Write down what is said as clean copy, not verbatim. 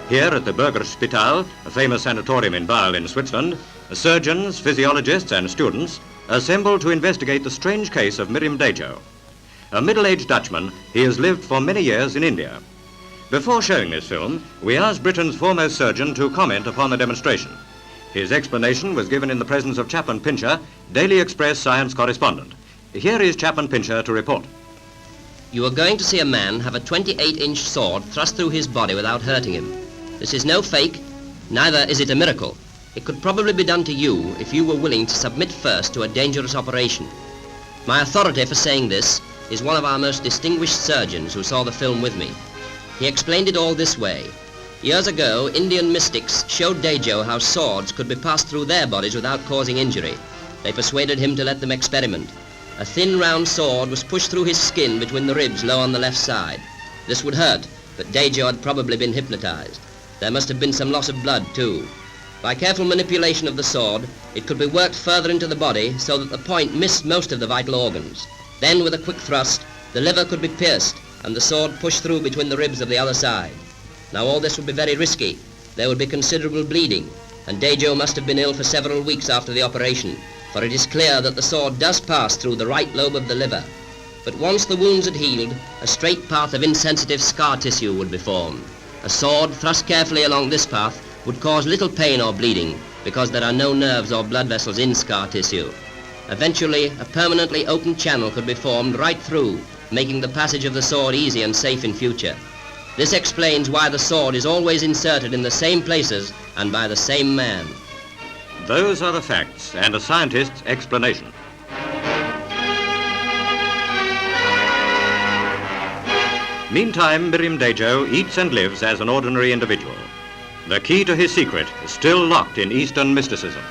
Here at the Burgerspital, a famous sanatorium in Basel in Switzerland, surgeons, physiologists and students assemble to investigate the strange case of Miriam Dejo. A middle-aged Dutchman, he has lived for many years in India. Before showing this film, we asked Britain's foremost surgeon to comment upon the demonstration. His explanation was given in the presence of Chaplain Pincher, Daily Express science correspondent. Here is Chaplain Pincher to report. You are going to see a man have a 28-inch sword thrust through his body without hurting him. This is no fake, neither is it a miracle. It could probably be done to you if you were willing to submit first to a dangerous operation. My authority for saying this is one of our most distinguished surgeons who saw the film with me. He explained it all this way. Years ago, Indian mystics showed Dejo how swords could be passed through their bodies without causing injury. They persuaded him to let them experiment. A thin round sword was pushed through his skin between the ribs low on the left side. This would hurt, but Dejo had probably been hypnotized. There must have been some loss of blood too. By careful manipulation of the sword, it could be worked further into the body so that the point missed most of the vital organs. Then, with a quick thrust, the liver could be pierced and the sword pushed through between the ribs of the other side. Now all this would be very risky. There would be considerable bleeding, and Dejo must have been ill for several weeks after the operation, for it is clear that the sword does pass through the right lobe of the liver. But once the wounds had healed, a straight path of insensitive scar tissue would be formed. A sword thrust carefully along this path would cause little pain or bleeding because there are no nerves or blood vessels in scar tissue. Eventually, a permanently open channel could be formed right through, making the passage of the sword easy and safe in future. This explains why the sword is always inserted in the same places and by the same man. Those are the facts and a scientist's explanation. Meantime, Miriam Dejo eats and lives as an ordinary individual. The key to his secret is still locked in Eastern mysticism.